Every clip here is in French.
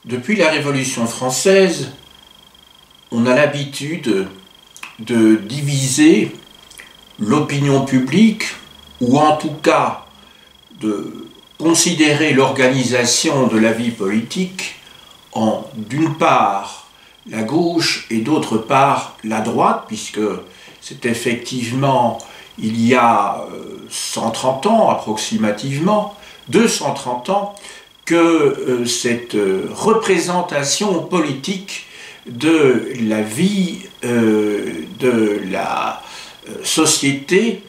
Depuis la Révolution française, on a l'habitude de diviser l'opinion publique, ou en tout cas de considérer l'organisation de la vie politique en, d'une part, la gauche et d'autre part, la droite, puisque c'est effectivement, il y a 130 ans approximativement, 230 ans, que cette représentation politique de la vie de la société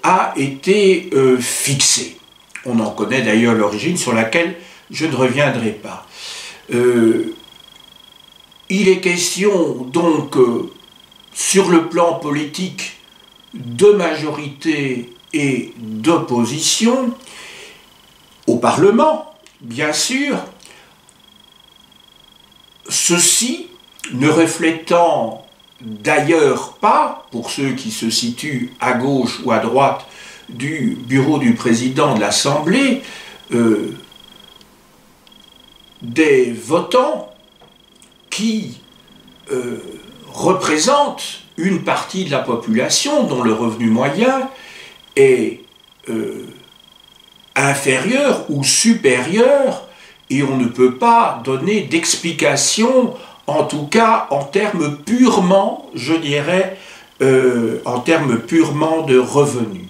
a été fixée. On en connaît d'ailleurs l'origine, sur laquelle je ne reviendrai pas. Il est question donc sur le plan politique de majorité et d'opposition au Parlement, bien sûr, ceci ne reflétant d'ailleurs pas, pour ceux qui se situent à gauche ou à droite du bureau du président de l'Assemblée, des votants qui représentent une partie de la population dont le revenu moyen est inférieur ou supérieur, et on ne peut pas donner d'explication, en tout cas en termes purement, je dirais, en termes purement de revenus.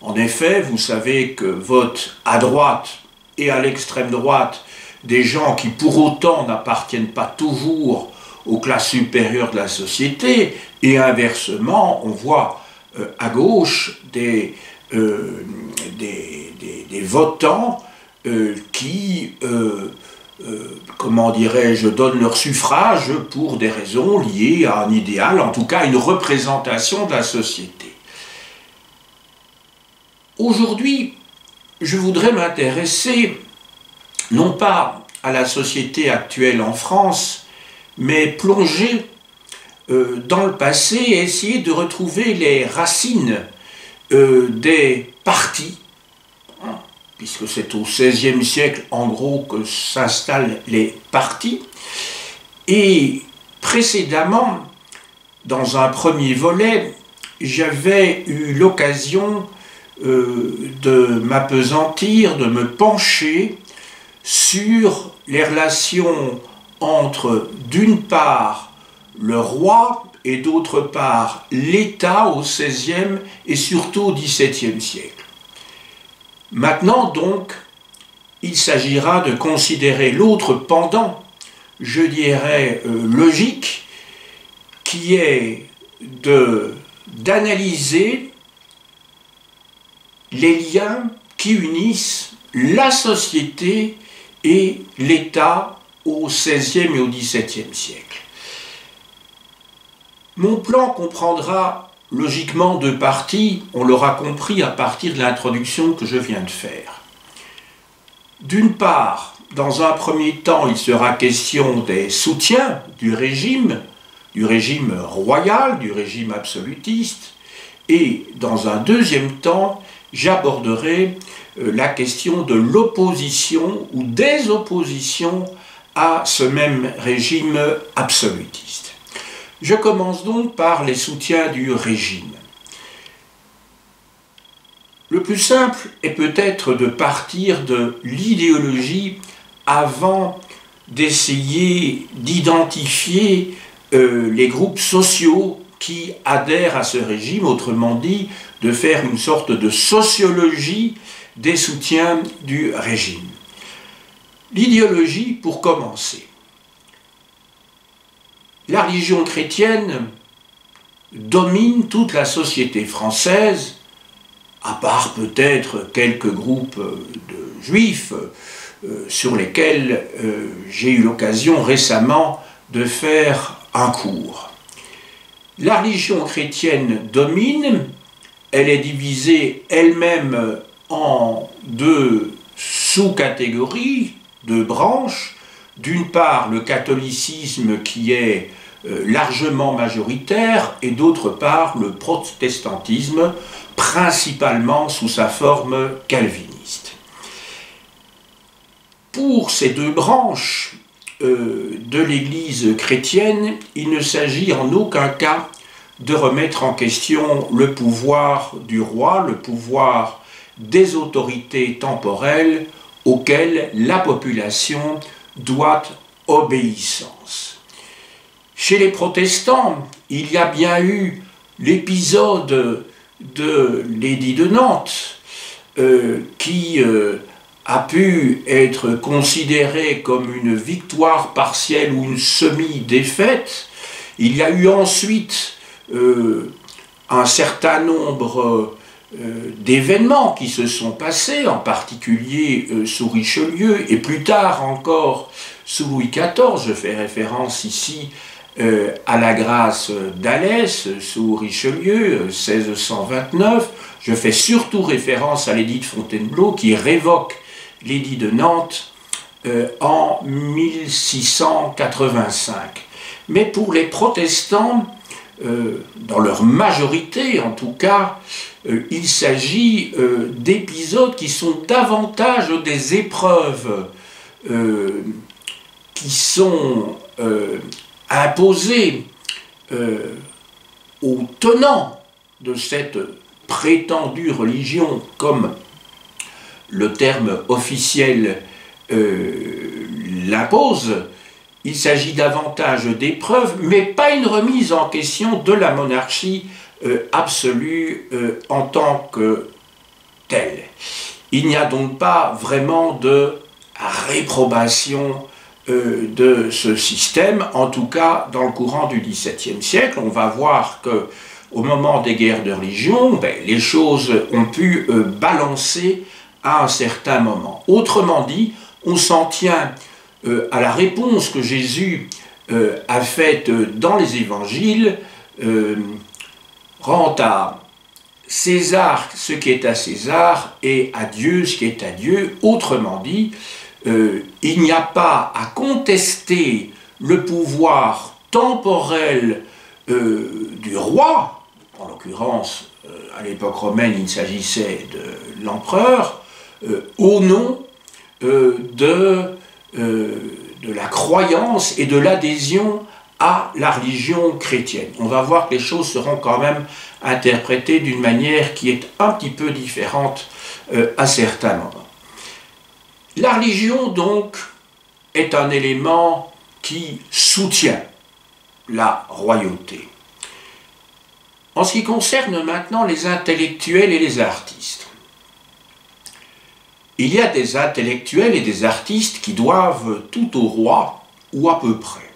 En effet, vous savez que votent à droite et à l'extrême droite des gens qui pour autant n'appartiennent pas toujours aux classes supérieures de la société, et inversement, on voit à gauche des votants qui, comment dirais-je, donnent leur suffrage pour des raisons liées à un idéal, en tout cas une représentation de la société. Aujourd'hui, je voudrais m'intéresser non pas à la société actuelle en France, mais plonger dans le passé et essayer de retrouver les racines des partis, puisque c'est au XVIe siècle en gros que s'installent les partis. Et précédemment, dans un premier volet, j'avais eu l'occasion de m'appesantir, de me pencher sur les relations entre, d'une part, le roi et d'autre part, l'État au XVIe et surtout au XVIIe siècle. Maintenant donc, il s'agira de considérer l'autre pendant, je dirais, logique, qui est d'analyser les liens qui unissent la société et l'État au XVIe et au XVIIe siècle. Mon plan comprendra logiquement deux parties, on l'aura compris à partir de l'introduction que je viens de faire. D'une part, dans un premier temps, il sera question des soutiens du régime royal, du régime absolutiste, et dans un deuxième temps, j'aborderai la question de l'opposition ou des oppositions à ce même régime absolutiste. Je commence donc par les soutiens du régime. Le plus simple est peut-être de partir de l'idéologie avant d'essayer d'identifier les groupes sociaux qui adhèrent à ce régime, autrement dit, de faire une sorte de sociologie des soutiens du régime. L'idéologie, pour commencer. La religion chrétienne domine toute la société française, à part peut-être quelques groupes de juifs sur lesquels j'ai eu l'occasion récemment de faire un cours. La religion chrétienne domine, elle est divisée elle-même en deux sous-catégories, deux branches. D'une part, le catholicisme qui est largement majoritaire, et d'autre part, le protestantisme, principalement sous sa forme calviniste. pour ces deux branches de l'Église chrétienne, il ne s'agit en aucun cas de remettre en question le pouvoir du roi, le pouvoir des autorités temporelles auxquelles la population doit obéissance. Chez les protestants, il y a bien eu l'épisode de l'édit de Nantes qui a pu être considéré comme une victoire partielle ou une semi-défaite. Il y a eu ensuite un certain nombre d'événements qui se sont passés, en particulier sous Richelieu, et plus tard encore sous Louis XIV. Je fais référence ici à la grâce d'Alès sous Richelieu, 1629. Je fais surtout référence à l'édit de Fontainebleau qui révoque l'édit de Nantes en 1685. Mais pour les protestants, dans leur majorité en tout cas, il s'agit d'épisodes qui sont davantage des épreuves qui sont imposées aux tenants de cette prétendue religion, comme le terme officiel l'impose. Il s'agit davantage d'épreuves, mais pas une remise en question de la monarchie absolue en tant que telle. Il n'y a donc pas vraiment de réprobation de ce système, en tout cas dans le courant du XVIIe siècle. On va voir que au moment des guerres de religion, les choses ont pu balancer à un certain moment. Autrement dit, on s'en tient à la réponse que Jésus a faite dans les évangiles, rend à César ce qui est à César et à Dieu ce qui est à Dieu. Autrement dit, il n'y a pas à contester le pouvoir temporel du roi, en l'occurrence, à l'époque romaine, il s'agissait de l'empereur, au nom de la croyance et de l'adhésion à la religion chrétienne. On va voir que les choses seront quand même interprétées d'une manière qui est un petit peu différente à certains moments. La religion, donc, est un élément qui soutient la royauté. En ce qui concerne maintenant les intellectuels et les artistes, il y a des intellectuels et des artistes qui doivent tout au roi, ou à peu près,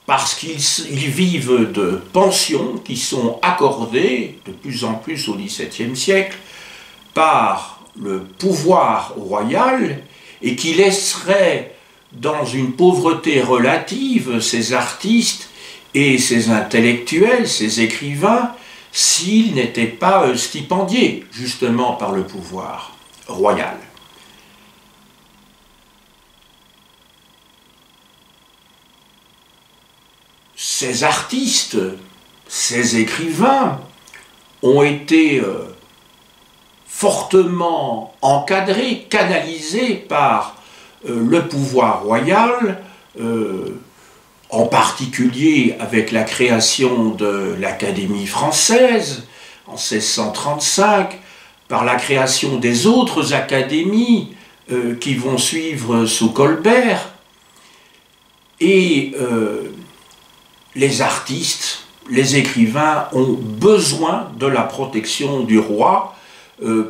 parce qu'ils vivent de pensions qui sont accordées de plus en plus au XVIIe siècle par le pouvoir royal et qui laisserait dans une pauvreté relative ces artistes et ces intellectuels, ces écrivains, s'ils n'étaient pas stipendiés justement par le pouvoir royal. Ces artistes, ces écrivains ont été fortement encadrés, canalisés par le pouvoir royal, en particulier avec la création de l'Académie française en 1635, par la création des autres académies qui vont suivre sous Colbert, et les artistes, les écrivains ont besoin de la protection du roi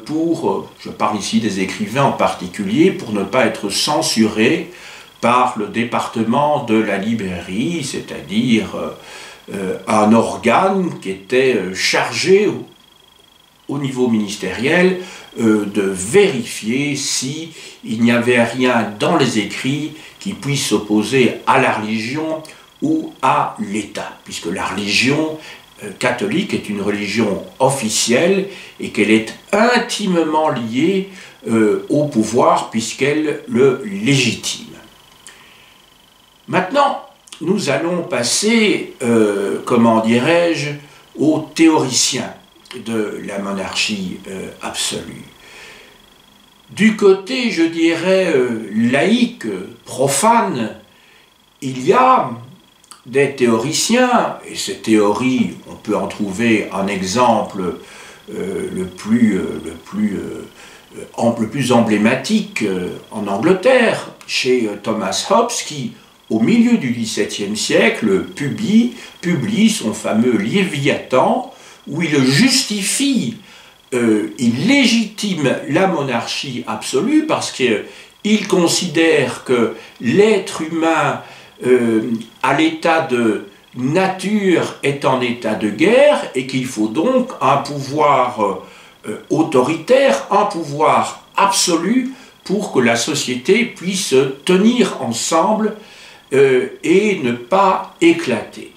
pour, je parle ici des écrivains en particulier, pour ne pas être censurés par le département de la librairie, c'est-à-dire un organe qui était chargé au niveau ministériel de vérifier s'il n'y avait rien dans les écrits qui puisse s'opposer à la religion ou à l'État, puisque la religion catholique est une religion officielle et qu'elle est intimement liée au pouvoir puisqu'elle le légitime. Maintenant, nous allons passer, comment dirais-je, aux théoriciens de la monarchie absolue. Du côté, je dirais, laïque, profane, il y a des théoriciens, et ces théories, on peut en trouver un exemple le plus emblématique en Angleterre, chez Thomas Hobbes, qui, au milieu du XVIIe siècle, publie son fameux Léviathan, où il justifie, il légitime la monarchie absolue, parce qu'il considère que l'être humain, à l'état de nature, est en état de guerre, et qu'il faut donc un pouvoir autoritaire, un pouvoir absolu, pour que la société puisse tenir ensemble et ne pas éclater.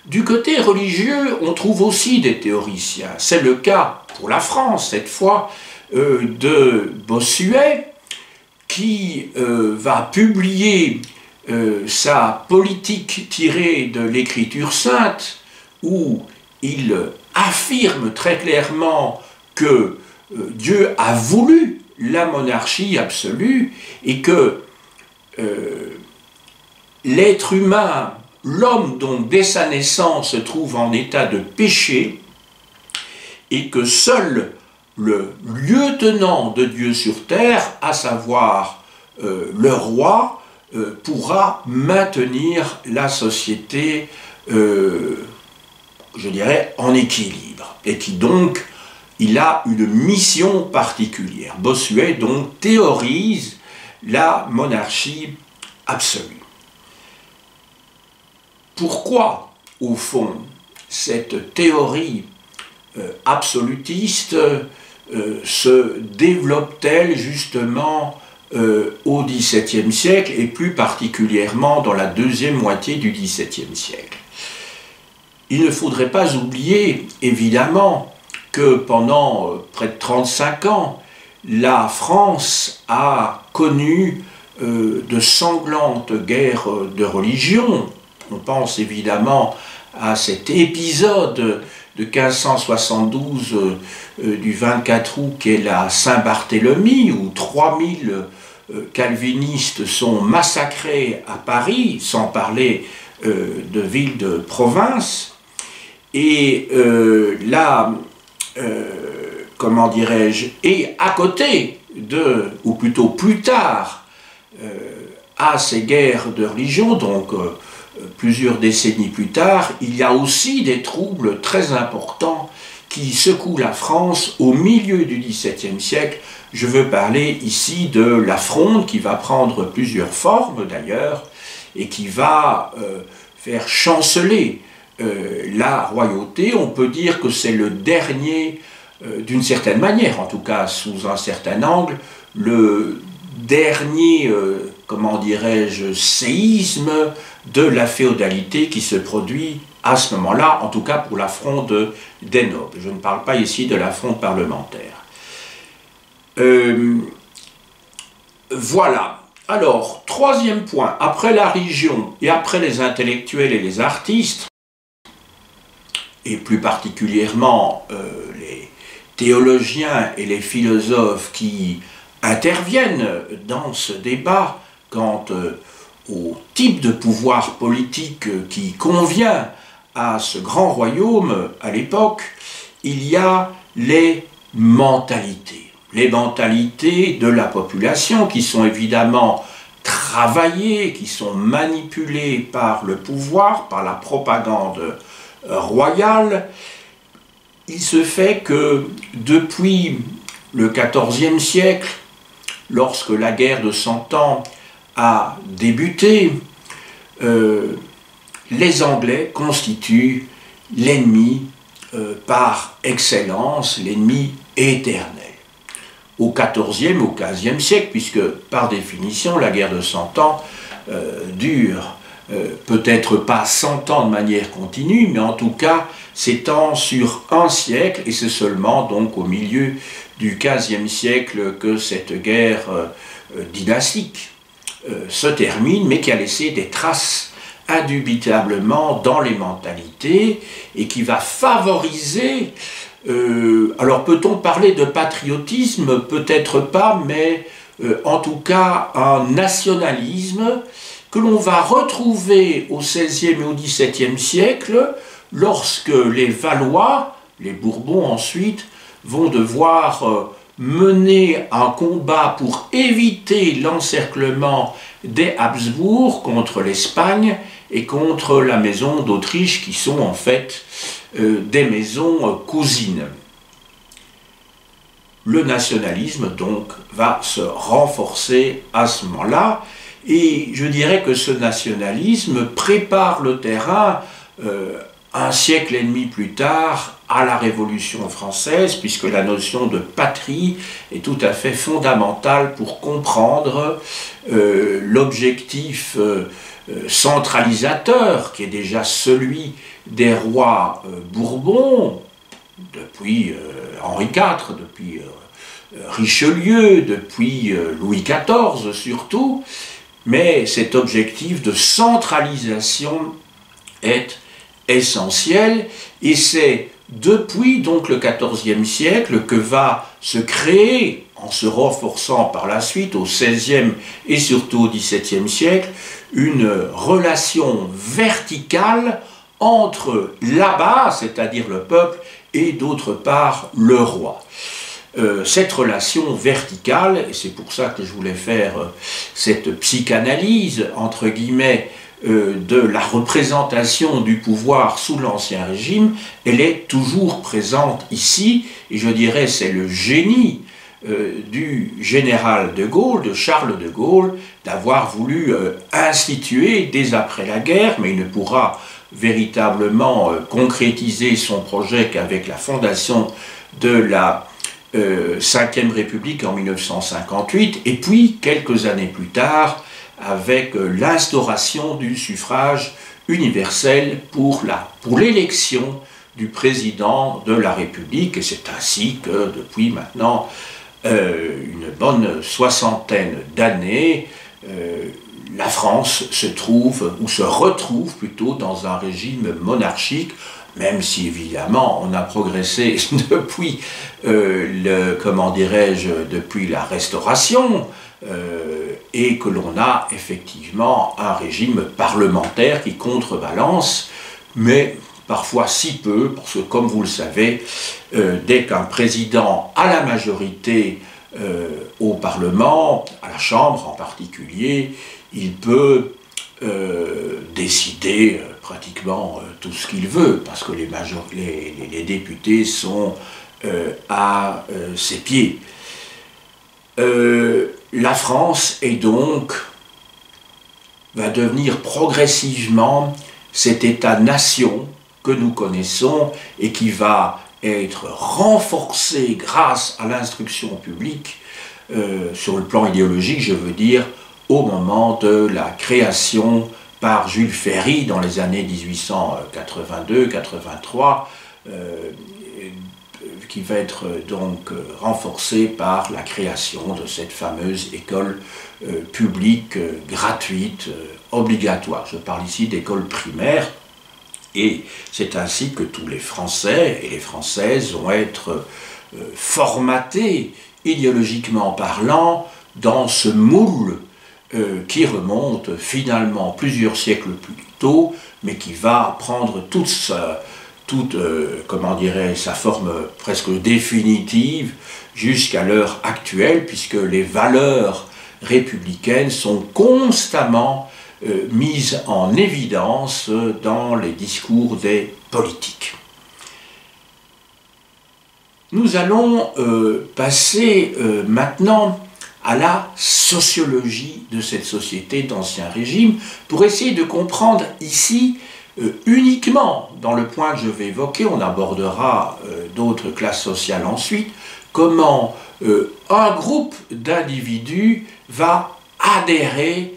Du côté religieux, on trouve aussi des théoriciens. C'est le cas pour la France, cette fois, de Bossuet, qui va publier sa politique tirée de l'Écriture sainte, où il affirme très clairement que Dieu a voulu la monarchie absolue et que l'être humain, l'homme donc dès sa naissance se trouve en état de péché et que seul le lieutenant de Dieu sur terre, à savoir le roi, pourra maintenir la société, je dirais, en équilibre, et qui donc, il a une mission particulière. Bossuet donc théorise la monarchie absolue. Pourquoi, au fond, cette théorie absolutiste se développe-t-elle justement au XVIIe siècle et plus particulièrement dans la deuxième moitié du XVIIe siècle? Il ne faudrait pas oublier, évidemment, que pendant près de 35 ans, la France a connu de sanglantes guerres de religion. On pense évidemment à cet épisode de 1572 du 24 août qui est la Saint-Barthélemy, où 3000 calvinistes sont massacrés à Paris, sans parler de villes de province. Et là, comment dirais-je, et à côté de, ou plutôt plus tard, à ces guerres de religion, donc plusieurs décennies plus tard, il y a aussi des troubles très importants qui secouent la France au milieu du XVIIe siècle. Je veux parler ici de la Fronde, qui va prendre plusieurs formes d'ailleurs, et qui va faire chanceler la royauté. On peut dire que c'est le dernier, d'une certaine manière, en tout cas sous un certain angle, le dernier, comment dirais-je, séisme de la féodalité qui se produit à ce moment-là, en tout cas pour la Fronde des nobles. Je ne parle pas ici de la Fronde parlementaire. Voilà. Alors, troisième point, après la religion et après les intellectuels et les artistes, et plus particulièrement les théologiens et les philosophes qui interviennent dans ce débat quant au type de pouvoir politique qui convient à ce grand royaume à l'époque, il y a les mentalités de la population qui sont évidemment travaillées, qui sont manipulées par le pouvoir, par la propagande royale. Il se fait que depuis le XIVe siècle, lorsque la guerre de 100 ans a débuté, les Anglais constituent l'ennemi par excellence, l'ennemi éternel. Au XIVe, au XVe siècle, puisque par définition la guerre de 100 ans dure peut-être pas 100 ans de manière continue, mais en tout cas s'étend sur un siècle, et c'est seulement donc au milieu du XVe siècle que cette guerre dynastique se termine, mais qui a laissé des traces indubitablement dans les mentalités et qui va favoriser, alors peut-on parler de patriotisme? Peut-être pas, mais en tout cas un nationalisme que l'on va retrouver au XVIe et au XVIIe siècle lorsque les Valois, les Bourbons ensuite, vont devoir mener un combat pour éviter l'encerclement des Habsbourg contre l'Espagne et contre la maison d'Autriche qui sont en fait des maisons cousines. Le nationalisme donc va se renforcer à ce moment-là et je dirais que ce nationalisme prépare le terrain un siècle et demi plus tard à la Révolution française, puisque la notion de patrie est tout à fait fondamentale pour comprendre l'objectif centralisateur qui est déjà celui des rois Bourbons, depuis Henri IV, depuis Richelieu, depuis Louis XIV surtout, mais cet objectif de centralisation est essentiel et c'est depuis donc le XIVe siècle que va se créer, en se renforçant par la suite au XVIe et surtout au XVIIe siècle, une relation verticale entre là-bas, c'est-à-dire le peuple, et d'autre part le roi. Cette relation verticale, et c'est pour ça que je voulais faire cette psychanalyse, entre guillemets, de la représentation du pouvoir sous l'Ancien Régime, elle est toujours présente ici, et je dirais c'est le génie du général de Gaulle, de Charles de Gaulle, d'avoir voulu instituer dès après la guerre, mais il ne pourra véritablement concrétiser son projet qu'avec la fondation de la Ve République en 1958, et puis quelques années plus tard, avec l'instauration du suffrage universel pour l'élection du président de la République, et c'est ainsi que depuis maintenant une bonne soixantaine d'années, la France se trouve, ou se retrouve plutôt, dans un régime monarchique, même si évidemment on a progressé depuis, comment dirais-je, depuis la Restauration, et que l'on a effectivement un régime parlementaire qui contrebalance, mais parfois si peu, parce que comme vous le savez, dès qu'un président a la majorité au Parlement, à la Chambre en particulier, il peut décider pratiquement tout ce qu'il veut, parce que les députés sont à ses pieds. La France est donc, va devenir progressivement cet État-nation que nous connaissons et qui va être renforcé grâce à l'instruction publique sur le plan idéologique, je veux dire, au moment de la création par Jules Ferry dans les années 1882-83, qui va être donc renforcée par la création de cette fameuse école publique gratuite, obligatoire. Je parle ici d'école primaire, et c'est ainsi que tous les Français et les Françaises vont être formatés, idéologiquement parlant, dans ce moule qui remonte finalement plusieurs siècles plus tôt, mais qui va prendre toute comment dirais, sa forme presque définitive jusqu'à l'heure actuelle, puisque les valeurs républicaines sont constamment mises en évidence dans les discours des politiques. Nous allons passer maintenant à la sociologie de cette société d'Ancien Régime pour essayer de comprendre ici uniquement dans le point que je vais évoquer, on abordera d'autres classes sociales ensuite, comment un groupe d'individus va adhérer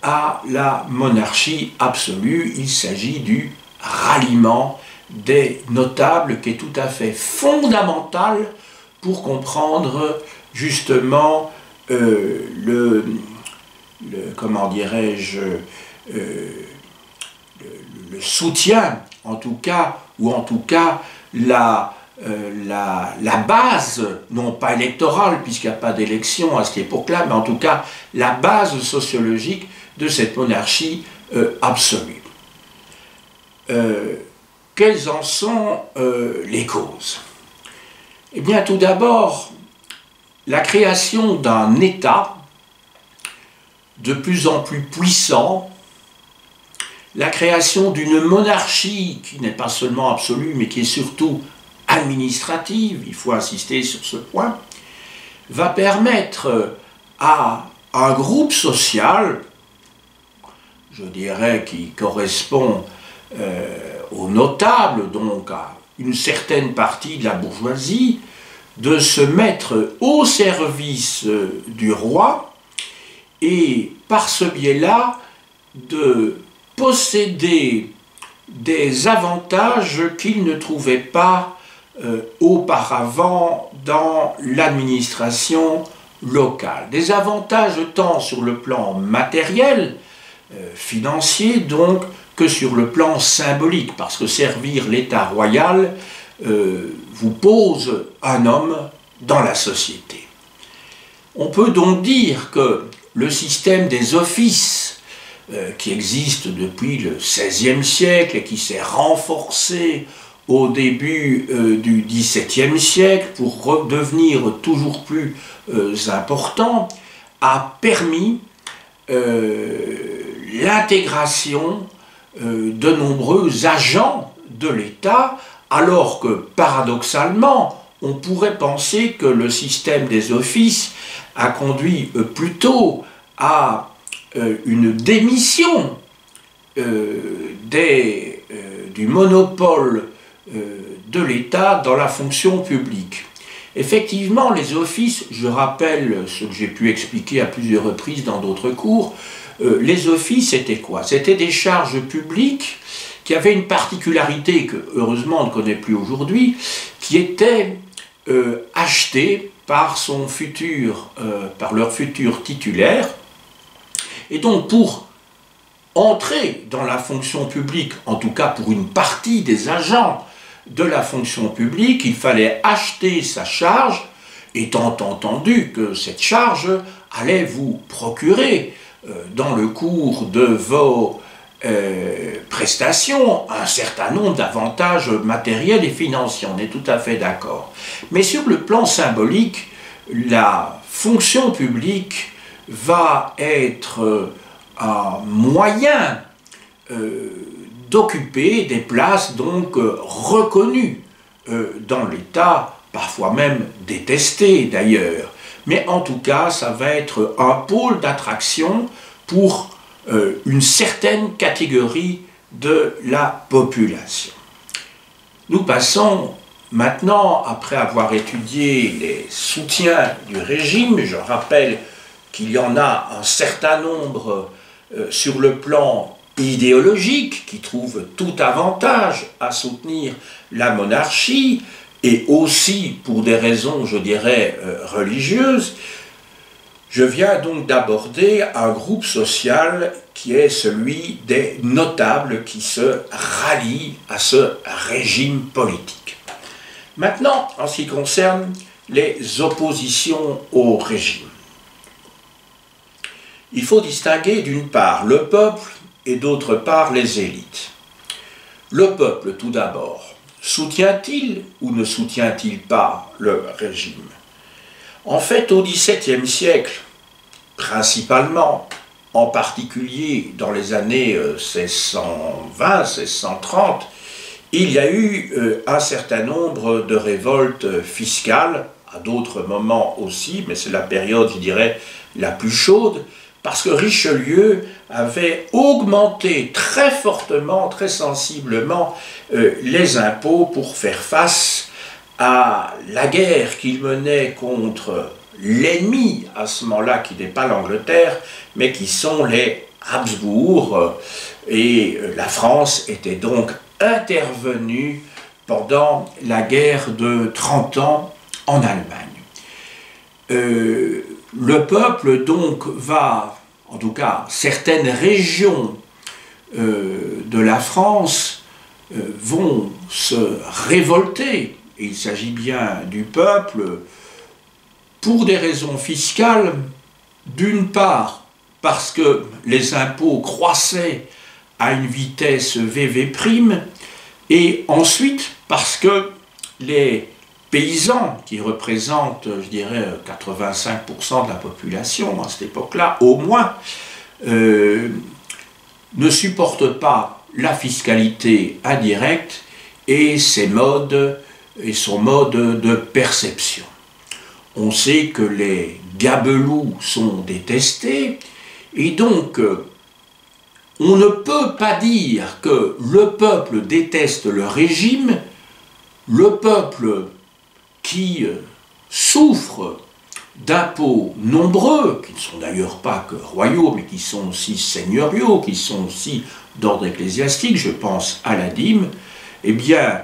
à la monarchie absolue. Il s'agit du ralliement des notables qui est tout à fait fondamental pour comprendre justement comment dirais-je, le soutien, en tout cas, ou en tout cas la base, non pas électorale, puisqu'il n'y a pas d'élection à cette époque-là, mais en tout cas la base sociologique de cette monarchie absolue. Quelles en sont les causes? Eh bien, tout d'abord, la création d'un État de plus en plus puissant, la création d'une monarchie qui n'est pas seulement absolue, mais qui est surtout administrative, il faut insister sur ce point, va permettre à un groupe social, je dirais qui correspond aux notables, donc à une certaine partie de la bourgeoisie, de se mettre au service du roi et par ce biais-là de posséder des avantages qu'ils ne trouvaient pas auparavant dans l'administration locale. Des avantages tant sur le plan matériel, financier donc, que sur le plan symbolique, parce que servir l'État royal vous pose un homme dans la société. On peut donc dire que le système des offices, qui existe depuis le XVIe siècle et qui s'est renforcé au début du XVIIe siècle pour redevenir toujours plus important, a permis l'intégration de nombreux agents de l'État, alors que paradoxalement, on pourrait penser que le système des offices a conduit plutôt à une démission du monopole de l'État dans la fonction publique. Effectivement, les offices, je rappelle ce que j'ai pu expliquer à plusieurs reprises dans d'autres cours, les offices c'était quoi? C'était des charges publiques qui avaient une particularité que heureusement on ne connaît plus aujourd'hui, qui était achetée par leur futur titulaire. Et donc pour entrer dans la fonction publique, en tout cas pour une partie des agents de la fonction publique, il fallait acheter sa charge, étant entendu que cette charge allait vous procurer dans le cours de vos prestations un certain nombre d'avantages matériels et financiers, on est tout à fait d'accord. Mais sur le plan symbolique, la fonction publique va être un moyen d'occuper des places donc reconnues dans l'État, parfois même détestées d'ailleurs. Mais en tout cas, ça va être un pôle d'attraction pour une certaine catégorie de la population. Nous passons maintenant, après avoir étudié les soutiens du régime, je rappelle qu'il y en a un certain nombre sur le plan idéologique qui trouvent tout avantage à soutenir la monarchie et aussi pour des raisons, je dirais, religieuses. Je viens donc d'aborder un groupe social qui est celui des notables qui se rallient à ce régime politique. Maintenant, en ce qui concerne les oppositions au régime, il faut distinguer d'une part le peuple et d'autre part les élites. Le peuple, tout d'abord, soutient-il ou ne soutient-il pas le régime? En fait, au XVIIe siècle, principalement, en particulier dans les années 1620-1630, il y a eu un certain nombre de révoltes fiscales, à d'autres moments aussi, mais c'est la période, je dirais, la plus chaude, parce que Richelieu avait augmenté très fortement, très sensiblement les impôts pour faire face à la guerre qu'il menait contre l'ennemi à ce moment-là, qui n'est pas l'Angleterre, mais qui sont les Habsbourg, et la France était donc intervenue pendant la guerre de 30 ans en Allemagne. Le peuple donc va, en tout cas certaines régions de la France vont se révolter, et il s'agit bien du peuple, pour des raisons fiscales, d'une part parce que les impôts croissaient à une vitesse VV', et ensuite parce que les paysans, qui représentent, je dirais, 85% de la population à cette époque-là, au moins, ne supportent pas la fiscalité indirecte et son mode de perception. On sait que les gabelous sont détestés, et donc on ne peut pas dire que le peuple déteste le régime, le peuple qui souffre d'impôts nombreux, qui ne sont d'ailleurs pas que royaux, mais qui sont aussi seigneuriaux, qui sont aussi d'ordre ecclésiastique, je pense à la dîme, eh bien,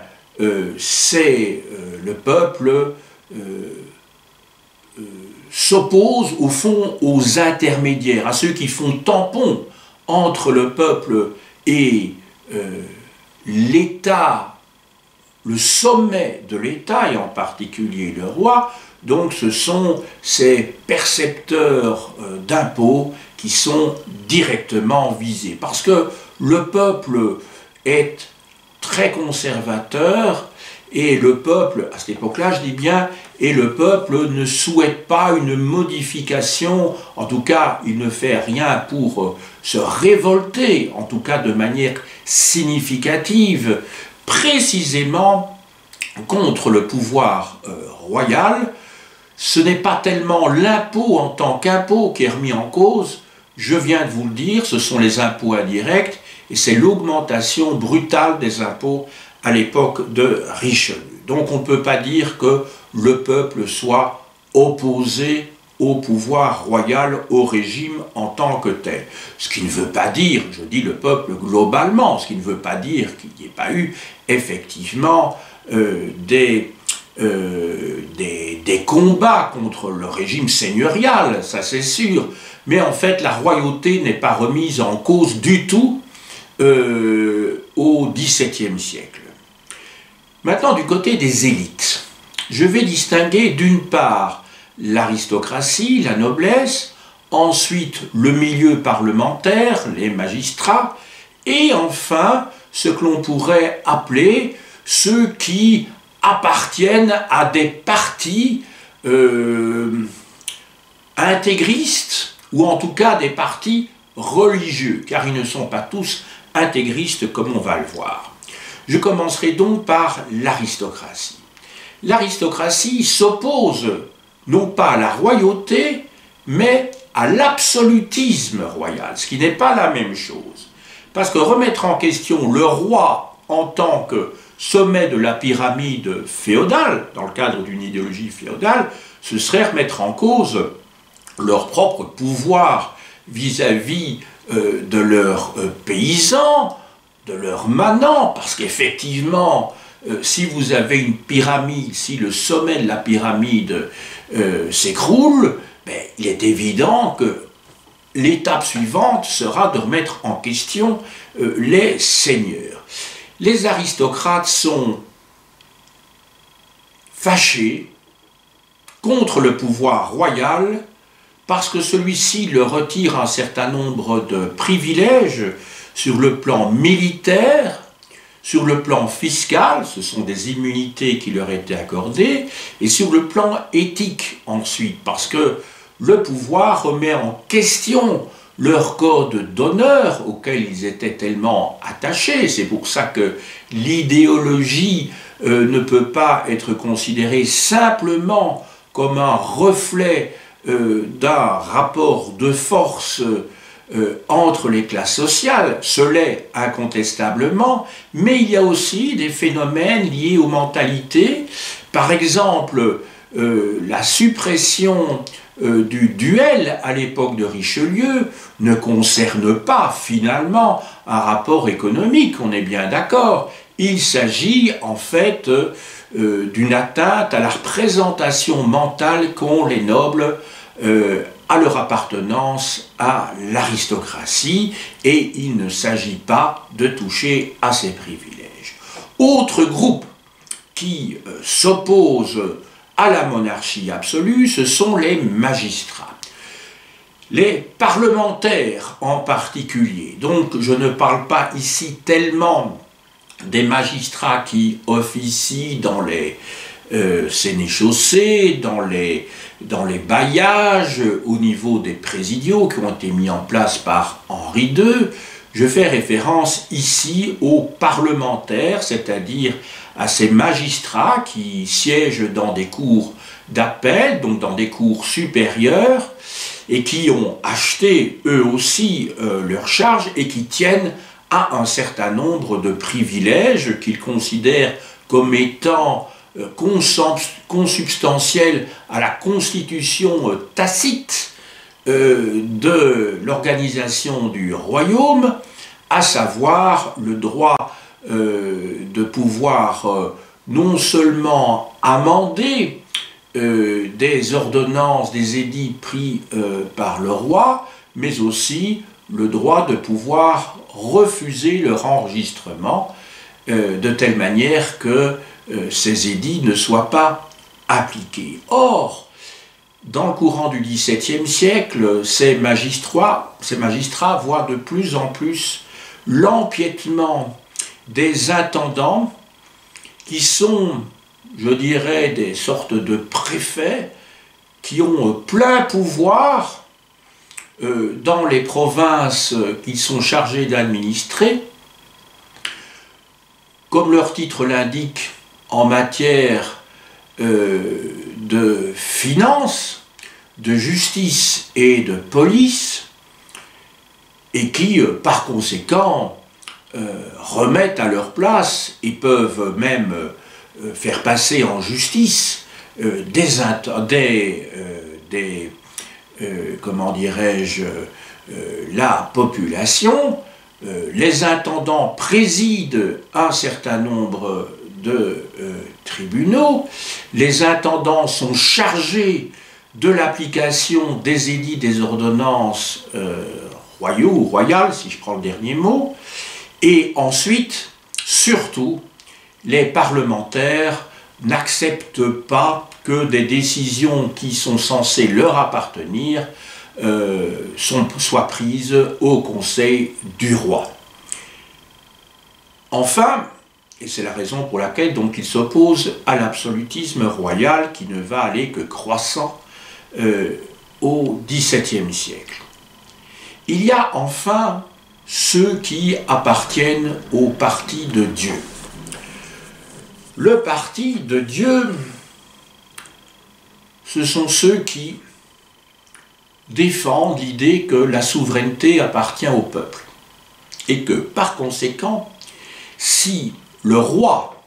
c'est le peuple s'oppose au fond aux intermédiaires, à ceux qui font tampon entre le peuple et l'État, le sommet de l'État, et en particulier le roi. Donc ce sont ces percepteurs d'impôts qui sont directement visés. Parce que le peuple est très conservateur, et le peuple, à cette époque-là, je dis bien, et le peuple ne souhaite pas une modification, en tout cas, il ne fait rien pour se révolter, en tout cas de manière significative, précisément contre le pouvoir royal. Ce n'est pas tellement l'impôt en tant qu'impôt qui est remis en cause, je viens de vous le dire, ce sont les impôts indirects, et c'est l'augmentation brutale des impôts à l'époque de Richelieu. Donc on ne peut pas dire que le peuple soit opposé au pouvoir royal, au régime en tant que tel. Ce qui ne veut pas dire, je dis le peuple globalement, ce qui ne veut pas dire qu'il n'y ait pas eu effectivement des combats contre le régime seigneurial, ça c'est sûr, mais en fait la royauté n'est pas remise en cause du tout au XVIIe siècle. Maintenant, du côté des élites, je vais distinguer d'une part l'aristocratie, la noblesse, ensuite le milieu parlementaire, les magistrats, et enfin ce que l'on pourrait appeler ceux qui appartiennent à des partis intégristes, ou en tout cas des partis religieux, car ils ne sont pas tous intégristes comme on va le voir. Je commencerai donc par l'aristocratie. L'aristocratie s'oppose non pas à la royauté, mais à l'absolutisme royal, ce qui n'est pas la même chose. Parce que remettre en question le roi en tant que sommet de la pyramide féodale, dans le cadre d'une idéologie féodale, ce serait remettre en cause leur propre pouvoir vis-à-vis de leurs paysans, de leurs manants, parce qu'effectivement, si vous avez une pyramide, si le sommet de la pyramide s'écroule, ben, il est évident que l'étape suivante sera de remettre en question les seigneurs. Les aristocrates sont fâchés contre le pouvoir royal parce que celui-ci leur retire un certain nombre de privilèges sur le plan militaire, sur le plan fiscal, ce sont des immunités qui leur étaient accordées, et sur le plan éthique ensuite, parce que le pouvoir remet en question leur code d'honneur auquel ils étaient tellement attachés. C'est pour ça que l'idéologie ne peut pas être considérée simplement comme un reflet d'un rapport de force entre les classes sociales, ce l'est incontestablement, mais il y a aussi des phénomènes liés aux mentalités. Par exemple, la suppression du duel à l'époque de Richelieu ne concerne pas finalement un rapport économique, on est bien d'accord. Il s'agit en fait d'une atteinte à la représentation mentale qu'ont les nobles à leur appartenance à l'aristocratie, et il ne s'agit pas de toucher à ces privilèges. Autre groupe qui s'oppose à la monarchie absolue, ce sont les magistrats. Les parlementaires en particulier. Donc je ne parle pas ici tellement des magistrats qui officient dans les sénéchaussées, dans les bailliages, au niveau des présidiaux qui ont été mis en place par Henri II. Je fais référence ici aux parlementaires, c'est-à-dire à ces magistrats qui siègent dans des cours d'appel, donc dans des cours supérieurs, et qui ont acheté eux aussi leurs charges et qui tiennent à un certain nombre de privilèges qu'ils considèrent comme étant consubstantiels à la constitution tacite de l'organisation du royaume, à savoir le droit de pouvoir non seulement amender des ordonnances, des édits pris par le roi, mais aussi le droit de pouvoir refuser leur enregistrement de telle manière que ces édits ne soient pas appliqués. Or, dans le courant du XVIIe siècle, ces magistrats voient de plus en plus l'empiètement des intendants qui sont, je dirais, des sortes de préfets qui ont plein pouvoir dans les provinces qu'ils sont chargés d'administrer. Comme leur titre l'indique, en matière de finances, de justice et de police, et qui, par conséquent, remettent à leur place et peuvent même faire passer en justice comment dirais-je, la population. Les intendants président un certain nombre de tribunaux. Les intendants sont chargés de l'application des édits, des ordonnances royaux ou royales, si je prends le dernier mot. Et ensuite, surtout, les parlementaires n'acceptent pas que des décisions qui sont censées leur appartenir soient prises au conseil du roi. Enfin, et c'est la raison pour laquelle donc il s'oppose à l'absolutisme royal qui ne va aller que croissant au XVIIe siècle. Il y a enfin ceux qui appartiennent au parti de Dieu. Le parti de Dieu, ce sont ceux qui défendent l'idée que la souveraineté appartient au peuple et que, par conséquent, si le roi,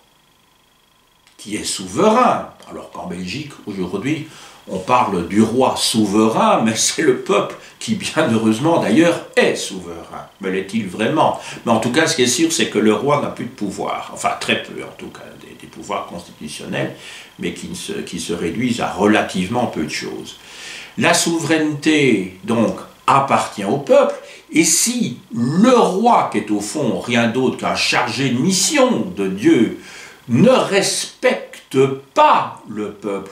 qui est souverain, alors qu'en Belgique, aujourd'hui, on parle du roi souverain, mais c'est le peuple qui, bien heureusement d'ailleurs, est souverain. Mais l'est-il vraiment? Mais en tout cas, ce qui est sûr, c'est que le roi n'a plus de pouvoir, enfin très peu en tout cas, des pouvoirs constitutionnels, mais qui se réduisent à relativement peu de choses. La souveraineté, donc, appartient au peuple, et si le roi, qui est au fond rien d'autre qu'un chargé de mission de Dieu, ne respecte pas le peuple,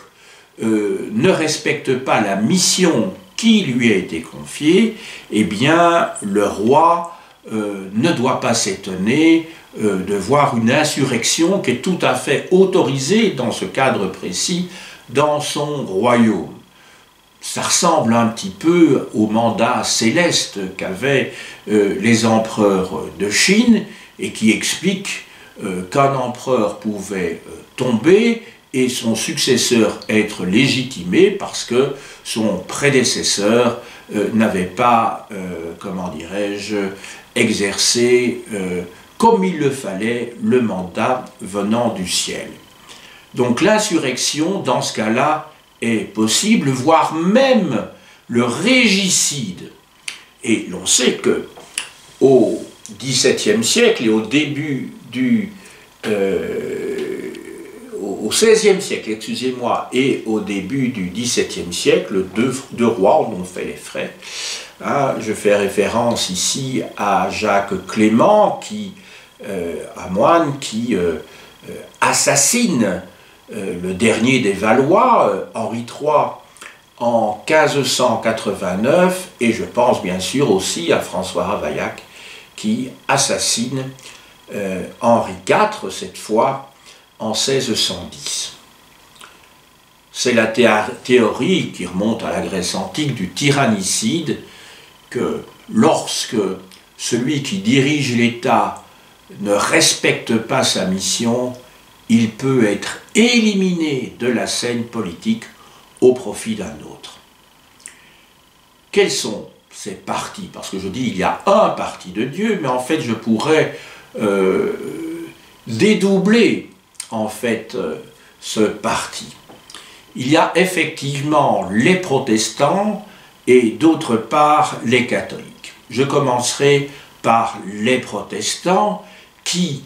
ne respecte pas la mission qui lui a été confiée, eh bien, le roi ne doit pas s'étonner de voir une insurrection qui est tout à fait autorisée dans ce cadre précis dans son royaume. Ça ressemble un petit peu au mandat céleste qu'avaient les empereurs de Chine et qui explique qu'un empereur pouvait tomber et son successeur être légitimé parce que son prédécesseur n'avait pas, comment dirais-je, exercé comme il le fallait le mandat venant du ciel. Donc l'insurrection, dans ce cas-là, est possible, voire même le régicide. Et l'on sait que au XVIIe siècle et au début au XVIe siècle, excusez-moi, et au début du XVIIe siècle, deux rois en ont fait les frais. Je fais référence ici à Jacques Clément, un moine qui assassine le dernier des Valois, Henri III, en 1589, et je pense bien sûr aussi à François Ravaillac, qui assassine Henri IV, cette fois, en 1610. C'est la théorie qui remonte à la Grèce antique du tyrannicide, que lorsque celui qui dirige l'État ne respecte pas sa mission, il peut être éliminé de la scène politique au profit d'un autre. Quels sont ces partis? Parce que je dis il y a un parti de Dieu, mais en fait je pourrais dédoubler en fait ce parti. Il y a effectivement les protestants et d'autre part les catholiques. Je commencerai par les protestants qui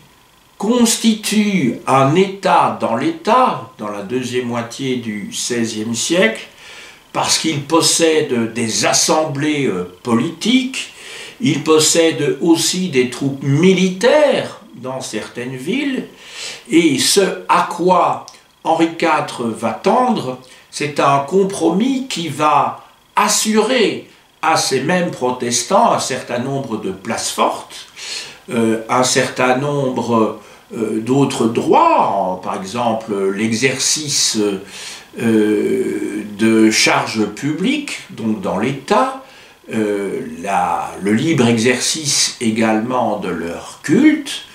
constituent un État dans la deuxième moitié du XVIe siècle, parce qu'ils possèdent des assemblées politiques, ils possèdent aussi des troupes militaires dans certaines villes, et ce à quoi Henri IV va tendre, c'est un compromis qui va assurer à ces mêmes protestants un certain nombre de places fortes, un certain nombre d'autres droits, par exemple l'exercice de charges publiques, donc dans l'État, le libre exercice également de leur culte,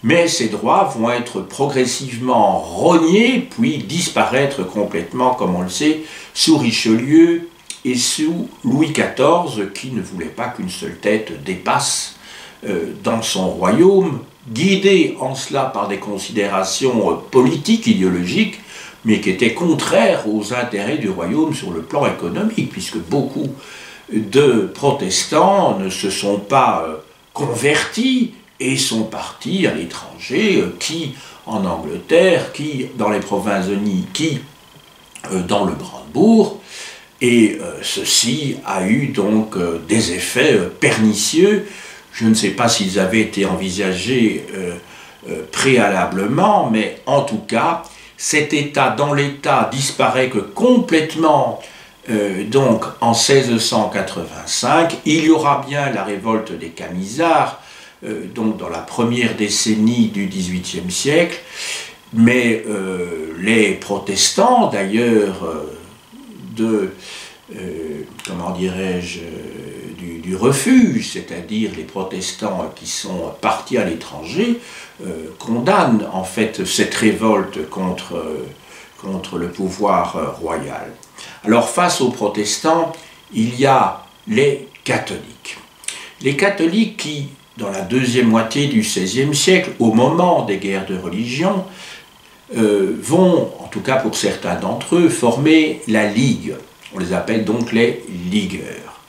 mais ces droits vont être progressivement rognés, puis disparaître complètement, comme on le sait, sous Richelieu et sous Louis XIV, qui ne voulait pas qu'une seule tête dépasse dans son royaume, guidé en cela par des considérations politiques, idéologiques, mais qui étaient contraires aux intérêts du royaume sur le plan économique, puisque beaucoup de protestants ne se sont pas convertis et sont partis à l'étranger, qui en Angleterre, qui dans les Provinces-Unies, qui dans le Brandebourg, et ceci a eu donc des effets pernicieux. Je ne sais pas s'ils avaient été envisagés préalablement, mais en tout cas, cet État dans l'État disparaît complètement donc en 1685. Il y aura bien la révolte des Camisards, donc dans la première décennie du XVIIIe siècle, mais les protestants d'ailleurs comment dirais-je, du refuge, c'est-à-dire les protestants qui sont partis à l'étranger, condamnent en fait cette révolte contre le pouvoir royal. Alors face aux protestants, il y a les catholiques. Les catholiques qui, dans la deuxième moitié du XVIe siècle, au moment des guerres de religion, vont, en tout cas pour certains d'entre eux, former la Ligue. On les appelle donc les ligueurs.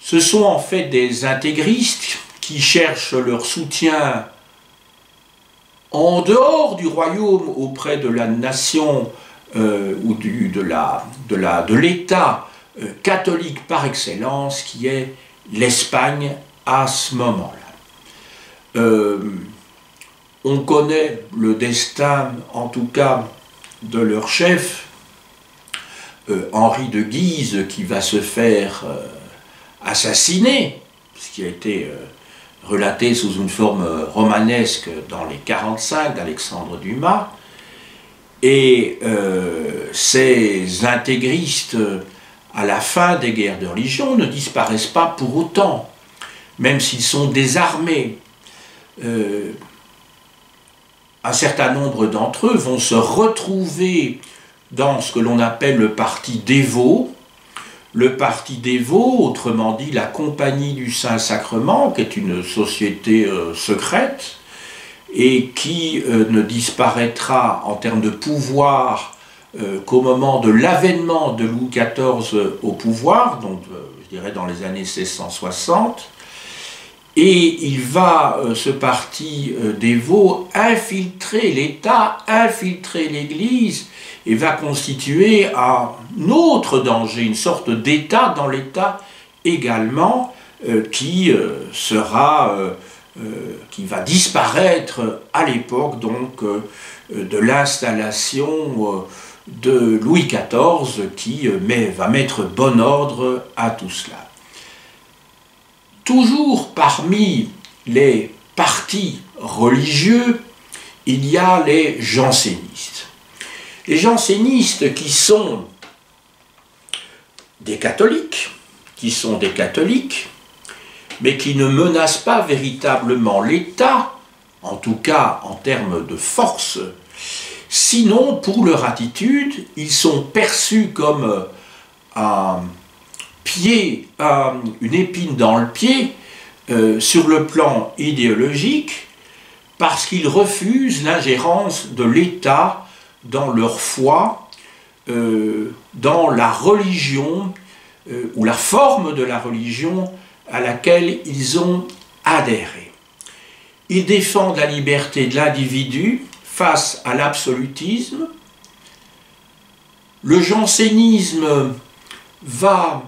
Ce sont en fait des intégristes qui cherchent leur soutien en dehors du royaume auprès de la nation ou de l'État catholique par excellence qui est l'Espagne à ce moment-là. On connaît le destin, en tout cas, de leur chef, Henri de Guise, qui va se faire assassiner, ce qui a été relaté sous une forme romanesque dans les 45 d'Alexandre Dumas. Et ces intégristes, à la fin des guerres de religion, ne disparaissent pas pour autant, même s'ils sont désarmés. Un certain nombre d'entre eux vont se retrouver dans ce que l'on appelle le parti dévot. Le parti dévot, autrement dit la Compagnie du Saint-Sacrement, qui est une société secrète, et qui ne disparaîtra en termes de pouvoir qu'au moment de l'avènement de Louis XIV au pouvoir, donc je dirais dans les années 1660, Et il va, ce parti des veaux, infiltrer l'État, infiltrer l'Église, et va constituer un autre danger, une sorte d'État dans l'État également, qui va disparaître à l'époque donc de l'installation de Louis XIV, qui va mettre bon ordre à tout cela. Toujours parmi les partis religieux, il y a les jansénistes. Les jansénistes qui sont des catholiques, mais qui ne menacent pas véritablement l'État, en tout cas en termes de force. Sinon, pour leur attitude, ils sont perçus comme une épine dans le pied sur le plan idéologique, parce qu'ils refusent l'ingérence de l'État dans leur foi, dans la religion ou la forme de la religion à laquelle ils ont adhéré. Ils défendent la liberté de l'individu face à l'absolutisme. Le jansénisme va,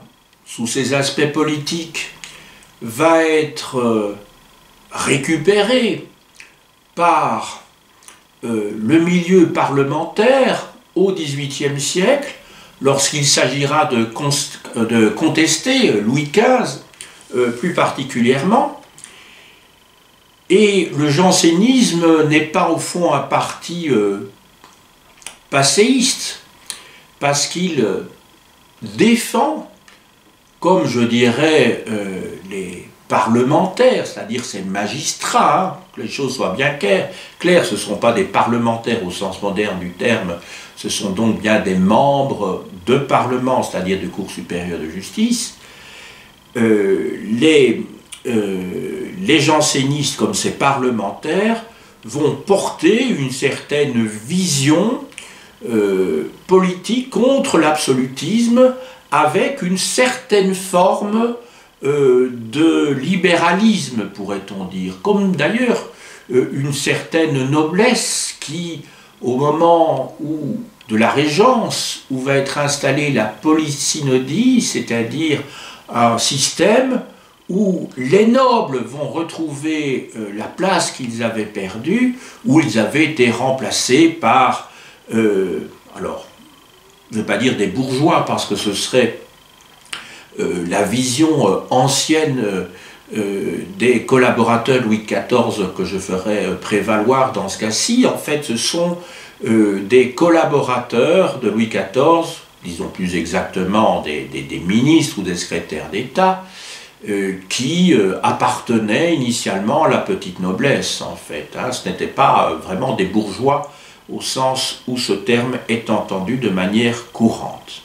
sous ses aspects politiques, va être récupéré par le milieu parlementaire au XVIIIe siècle, lorsqu'il s'agira de contester Louis XV plus particulièrement. Et le jansénisme n'est pas au fond un parti passéiste, parce qu'il défend, comme je dirais les parlementaires, c'est-à-dire ces magistrats, que les choses soient bien claires, ce ne sont pas des parlementaires au sens moderne du terme, ce sont donc bien des membres de parlement, c'est-à-dire de Cour supérieure de justice. Les jansénistes, comme ces parlementaires, vont porter une certaine vision politique contre l'absolutisme, avec une certaine forme de libéralisme, pourrait-on dire, comme d'ailleurs une certaine noblesse qui, au moment de la régence, où va être installée la polysynodie, c'est-à-dire un système où les nobles vont retrouver la place qu'ils avaient perdue, où ils avaient été remplacés par, alors, je ne vais pas dire des bourgeois, parce que ce serait la vision ancienne des collaborateurs de Louis XIV que je ferais prévaloir dans ce cas-ci. En fait, ce sont des collaborateurs de Louis XIV, disons plus exactement des ministres ou des secrétaires d'État, qui appartenaient initialement à la petite noblesse, en fait. Hein. Ce n'était pas vraiment des bourgeois au sens où ce terme est entendu de manière courante.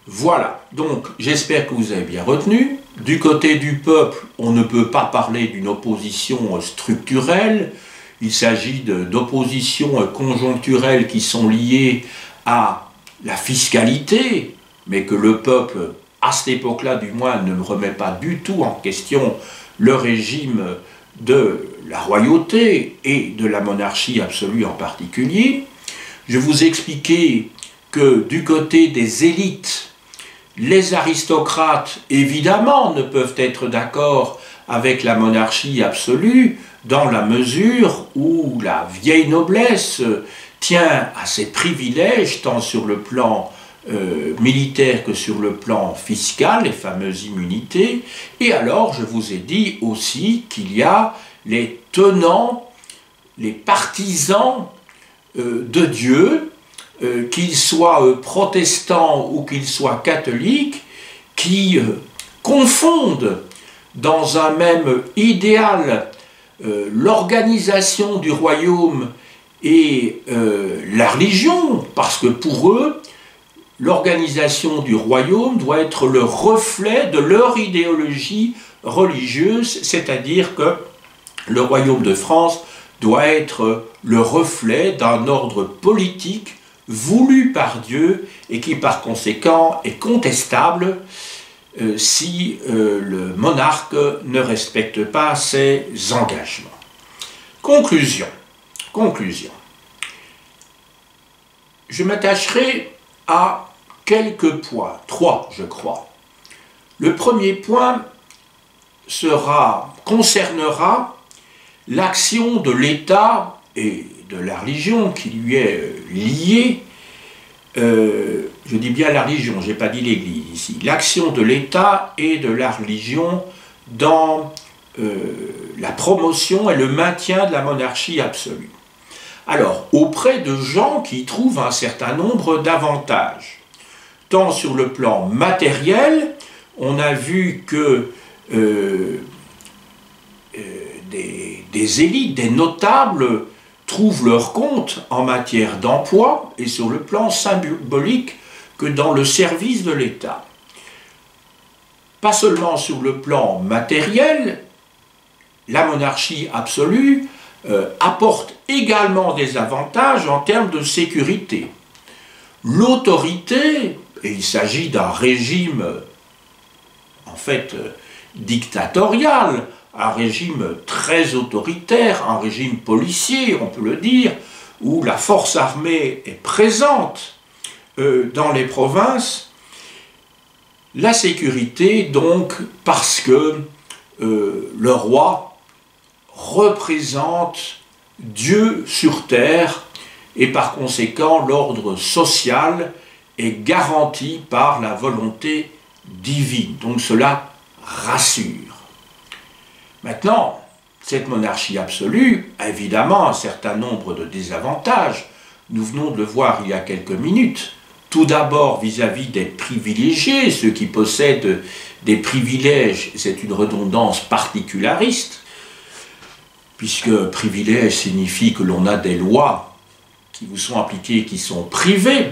Voilà, donc j'espère que vous avez bien retenu. Du côté du peuple, on ne peut pas parler d'une opposition structurelle. Il s'agit d'oppositions conjoncturelles qui sont liées à la fiscalité, mais que le peuple, à cette époque-là du moins, ne remet pas du tout en question le régime de la royauté et de la monarchie absolue en particulier. Je vous ai expliqué que du côté des élites, les aristocrates, évidemment, ne peuvent être d'accord avec la monarchie absolue dans la mesure où la vieille noblesse tient à ses privilèges, tant sur le plan militaire que sur le plan fiscal, les fameuses immunités. Et alors, je vous ai dit aussi qu'il y a les tenants, les partisans de Dieu, qu'ils soient protestants ou qu'ils soient catholiques, qui confondent dans un même idéal l'organisation du royaume et la religion, parce que pour eux, l'organisation du royaume doit être le reflet de leur idéologie religieuse, c'est-à-dire que le royaume de France doit être le reflet d'un ordre politique voulu par Dieu et qui par conséquent est contestable. si le monarque ne respecte pas ses engagements. Conclusion. Je m'attacherai à quelques points, 3 je crois. Le premier point concernera l'action de l'État et de la religion qui lui est liée. Je dis bien la religion, je n'ai pas dit l'Église ici. L'action de l'État et de la religion dans la promotion et le maintien de la monarchie absolue. Alors, auprès de gens qui trouvent un certain nombre d'avantages, tant sur le plan matériel, on a vu que des élites, des notables trouvent leur compte en matière d'emploi et sur le plan symbolique que dans le service de l'État. Pas seulement sur le plan matériel, la monarchie absolue apporte également des avantages en termes de sécurité. L'autorité, et il s'agit d'un régime en fait dictatorial, un régime très autoritaire, un régime policier, on peut le dire, où la force armée est présente dans les provinces. La sécurité, donc, parce que le roi représente Dieu sur terre et par conséquent l'ordre social est garanti par la volonté divine. Donc cela rassure. Maintenant, cette monarchie absolue a évidemment un certain nombre de désavantages. Nous venons de le voir il y a quelques minutes. Tout d'abord vis-à-vis des privilégiés, ceux qui possèdent des privilèges, c'est une redondance particulariste, puisque privilège signifie que l'on a des lois qui vous sont appliquées, qui sont privées.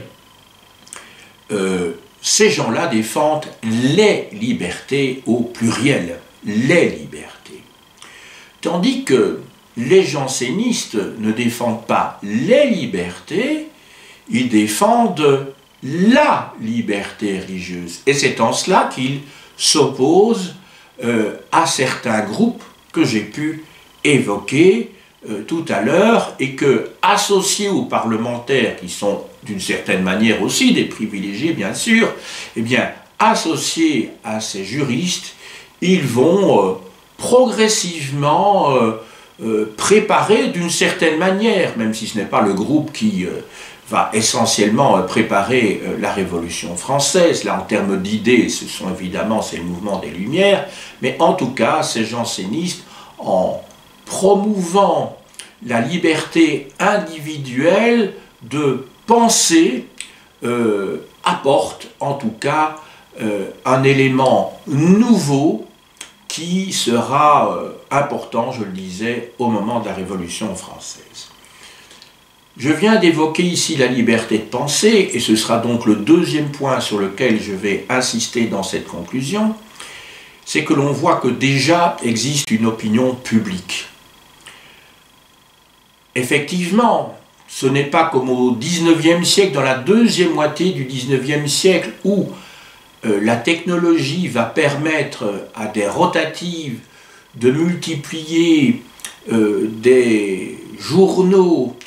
Ces gens-là défendent les libertés au pluriel, les libertés. Tandis que les jansénistes ne défendent pas les libertés, ils défendent la liberté religieuse. Et c'est en cela qu'ils s'opposent à certains groupes que j'ai pu évoquer tout à l'heure et que, associés aux parlementaires, qui sont d'une certaine manière aussi des privilégiés bien sûr, eh bien, associés à ces juristes, ils vont progressivement préparer d'une certaine manière, même si ce n'est pas le groupe qui va essentiellement préparer la Révolution française. Là, en termes d'idées, ce sont évidemment ces mouvements des Lumières, mais en tout cas, ces jansénistes, en promouvant la liberté individuelle de penser, apportent en tout cas un élément nouveau qui sera important, je le disais, au moment de la Révolution française. Je viens d'évoquer ici la liberté de penser, et ce sera donc le deuxième point sur lequel je vais insister dans cette conclusion, c'est que l'on voit que déjà existe une opinion publique. Effectivement, ce n'est pas comme au XIXe siècle, dans la deuxième moitié du XIXe siècle, où la technologie va permettre à des rotatives de multiplier des journaux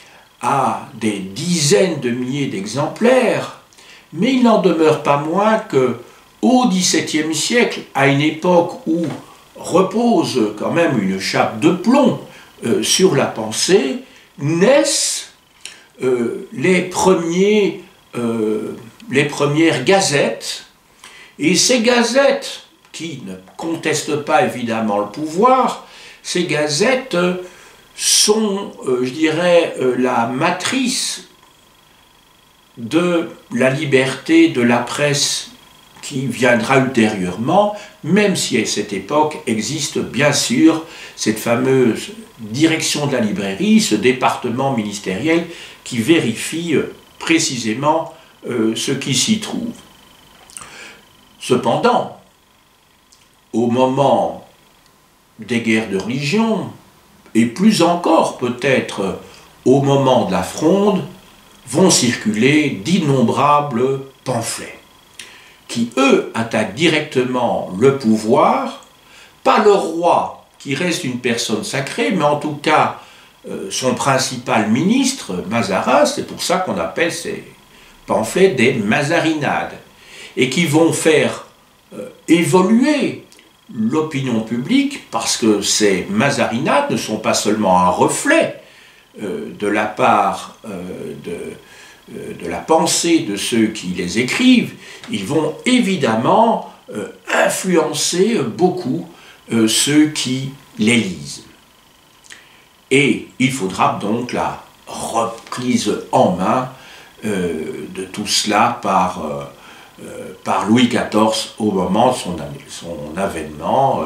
à des dizaines de milliers d'exemplaires, mais il n'en demeure pas moins qu'au XVIIe siècle, à une époque où repose quand même une chape de plomb sur la pensée, naissent les premières gazettes. Et ces gazettes, qui ne contestent pas évidemment le pouvoir, ces gazettes sont, je dirais, la matrice de la liberté de la presse qui viendra ultérieurement, même si à cette époque existe bien sûr cette fameuse direction de la librairie, ce département ministériel qui vérifie précisément ce qui s'y trouve. Cependant, au moment des guerres de religion, et plus encore peut-être au moment de la Fronde, vont circuler d'innombrables pamphlets qui, eux, attaquent directement le pouvoir, pas le roi, qui reste une personne sacrée, mais en tout cas son principal ministre, Mazarin, c'est pour ça qu'on appelle ces pamphlets des mazarinades, et qui vont faire évoluer l'opinion publique, parce que ces mazarinades ne sont pas seulement un reflet de la part de la pensée de ceux qui les écrivent, ils vont évidemment influencer beaucoup ceux qui les lisent. Et il faudra donc la reprise en main de tout cela par Louis XIV au moment de son avènement,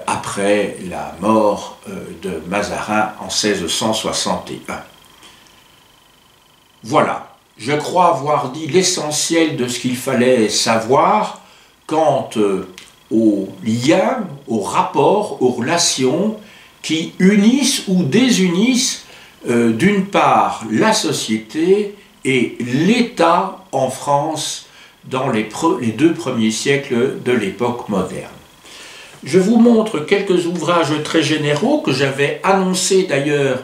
après la mort de Mazarin en 1661. Voilà, je crois avoir dit l'essentiel de ce qu'il fallait savoir quant aux liens, aux rapports, aux relations qui unissent ou désunissent d'une part la société et l'État en France dans les 2 premiers siècles de l'époque moderne. Je vous montre quelques ouvrages très généraux que j'avais annoncés d'ailleurs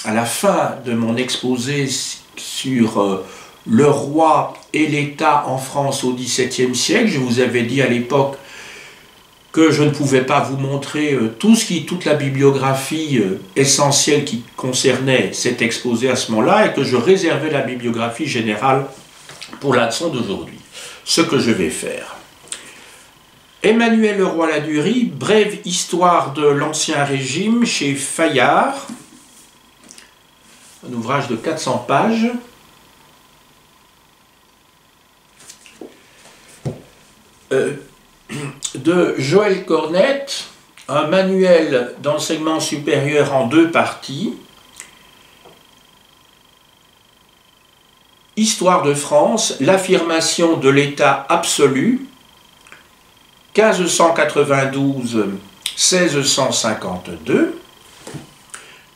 à la fin de mon exposé sur le roi et l'État en France au XVIIe siècle. Je vous avais dit à l'époque que je ne pouvais pas vous montrer toute la bibliographie essentielle qui concernait cet exposé à ce moment-là, et que je réservais la bibliographie générale pour la leçon d'aujourd'hui. Ce que je vais faire. Emmanuel Leroy-Ladurie, brève histoire de l'Ancien Régime chez Fayard, un ouvrage de 400 pages. De Joël Cornette, un manuel d'enseignement supérieur en 2 parties. Histoire de France, l'affirmation de l'État absolu, 1592-1652,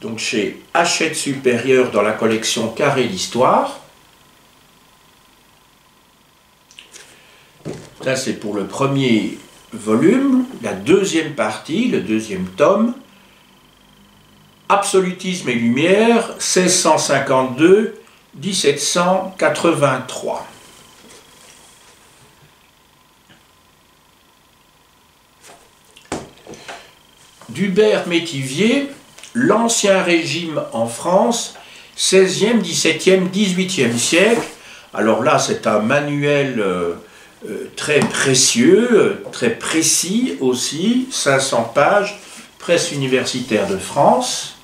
donc chez Hachette Supérieur dans la collection Carré d'Histoire. Ça, c'est pour le premier volume, la 2e partie, le 2e tome, Absolutisme et Lumière, 1652-1783. D'Hubert-Métivier, l'Ancien Régime en France, 16e, 17e, 18e siècle. Alors là, c'est un manuel très précieux, très précis aussi, 500 pages, Presse universitaire de France.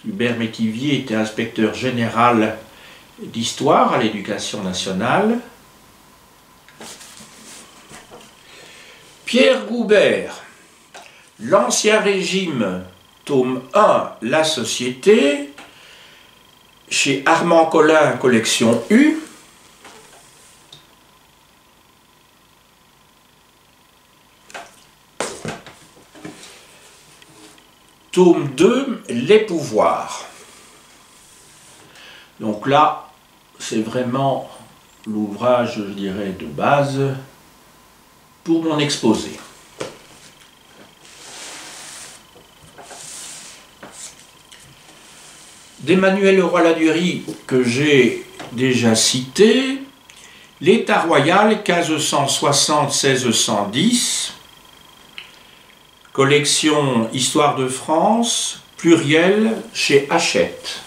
Hubert-Métivier était inspecteur général d'histoire à l'Éducation nationale. Pierre Goubert, l'Ancien Régime, tome 1, La Société, chez Armand Collin, collection U. Tome 2, Les pouvoirs. Donc là, c'est vraiment l'ouvrage, je dirais, de base pour mon exposé. D'Emmanuel Leroy-Ladurie, que j'ai déjà cité, l'État royal 1560-1610, collection Histoire de France, pluriel, chez Hachette.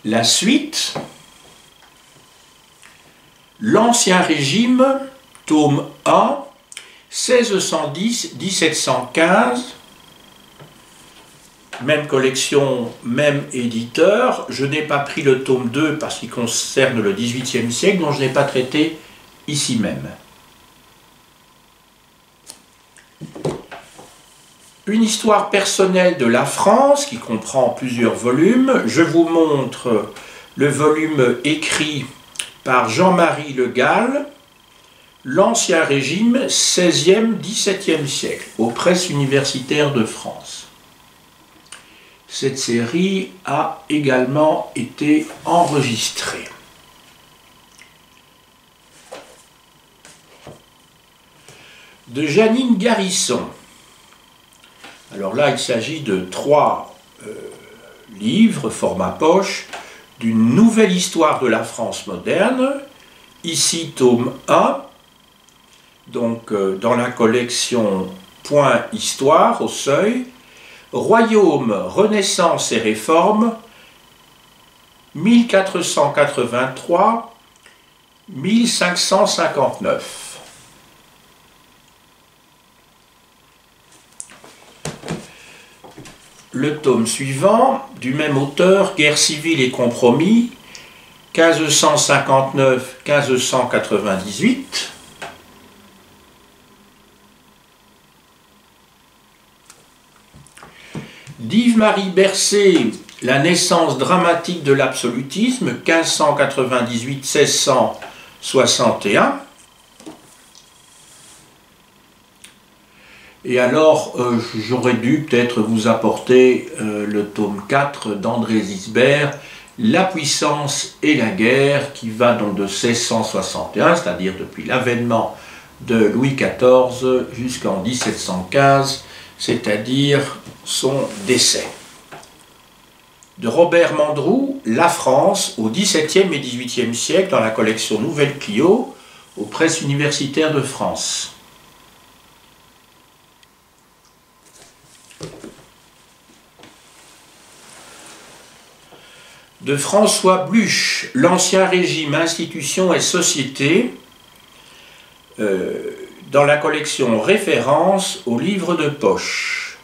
La suite, l'Ancien Régime, tome 1, 1610-1715, même collection, même éditeur. Je n'ai pas pris le tome 2 parce qu'il concerne le XVIIIe siècle, dont je n'ai pas traité ici même. Une histoire personnelle de la France qui comprend plusieurs volumes. Je vous montre le volume écrit par Jean-Marie Le Gall, l'Ancien Régime, 16e, 17e siècle, aux presses universitaires de France. cette série a également été enregistrée. De Janine Garisson. Alors là, il s'agit de 3 livres, format poche, d'une nouvelle histoire de la France moderne, ici tome 1, donc dans la collection Point Histoire au Seuil, Royaume, Renaissance et Réforme, 1483-1559. Le tome suivant, du même auteur, Guerre civile et compromis, 1559-1598. d'Yves-Marie Bercé, La naissance dramatique de l'absolutisme, 1598-1661. Et alors, j'aurais dû peut-être vous apporter le tome 4 d'André Zisbert, La puissance et la guerre, qui va donc de 1661, c'est-à-dire depuis l'avènement de Louis XIV jusqu'en 1715, c'est-à-dire son décès. De Robert Mandrou, La France au XVIIe et XVIIIe siècle, dans la collection Nouvelle Clio, aux presses universitaires de France. De François Bluch, L'Ancien Régime, Institutions et Société, dans la collection Référence aux livres de poche.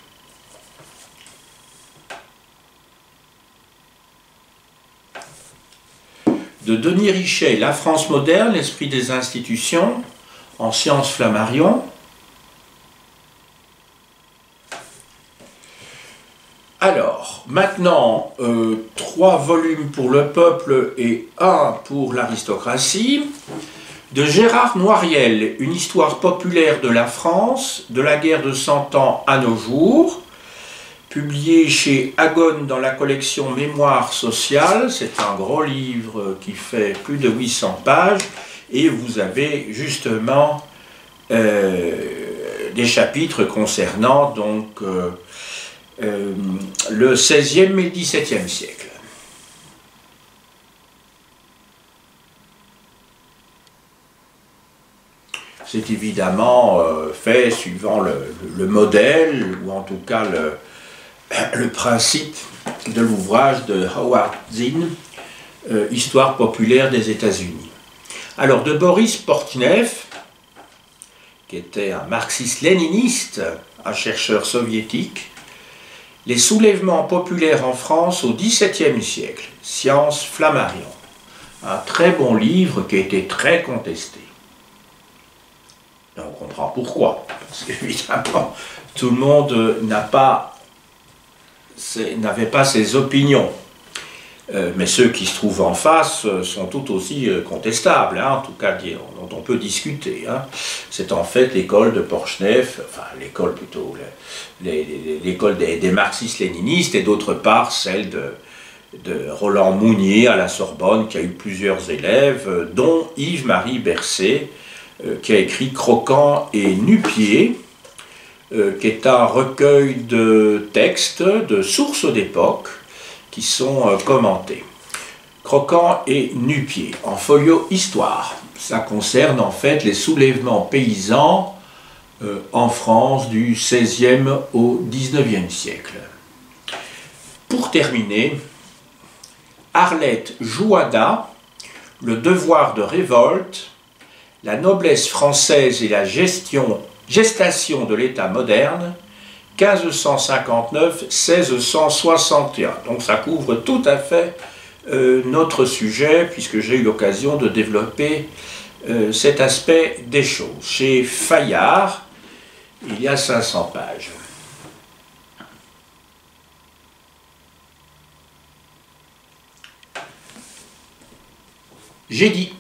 De Denis Richet, La France moderne, l'esprit des institutions, en sciences Flammarion. Alors, maintenant, 3 volumes pour le peuple et 1 pour l'aristocratie. De Gérard Noiriel, Une histoire populaire de la France, de la guerre de 100 ans à nos jours, publié chez Agone dans la collection Mémoire sociale. C'est un gros livre qui fait plus de 800 pages, et vous avez justement des chapitres concernant donc le XVIe et le XVIIe siècle. C'est évidemment fait suivant le modèle, ou en tout cas le principe de l'ouvrage de Howard Zinn, Histoire populaire des États-Unis. Alors, de Boris Portnev, qui était un marxiste-léniniste, un chercheur soviétique, Les soulèvements populaires en France au XVIIe siècle, Sciences Flammarion. Un très bon livre qui a été très contesté. Et on comprend pourquoi. Parce qu'évidemment, tout le monde n'avait pas ses opinions. Mais ceux qui se trouvent en face sont tout aussi contestables, hein, en tout cas dont on peut discuter. Hein. C'est en fait l'école de Portnev, enfin l'école plutôt, l'école des marxistes-léninistes, et d'autre part celle de Roland Mounier à la Sorbonne, qui a eu plusieurs élèves, dont Yves-Marie Bercé, qui a écrit Croquant et Nu-Pieds, qui est un recueil de textes, de sources d'époque, qui sont commentés. Croquant et Nu-Pieds, en folio Histoire. Ça concerne en fait les soulèvements paysans en France du XVIe au XIXe siècle. Pour terminer, Arlette Jouada, Le devoir de révolte, la noblesse française et la gestation de l'État moderne, 1559-1661. Donc ça couvre tout à fait notre sujet, puisque j'ai eu l'occasion de développer cet aspect des choses. Chez Fayard, il y a 500 pages. J'ai dit.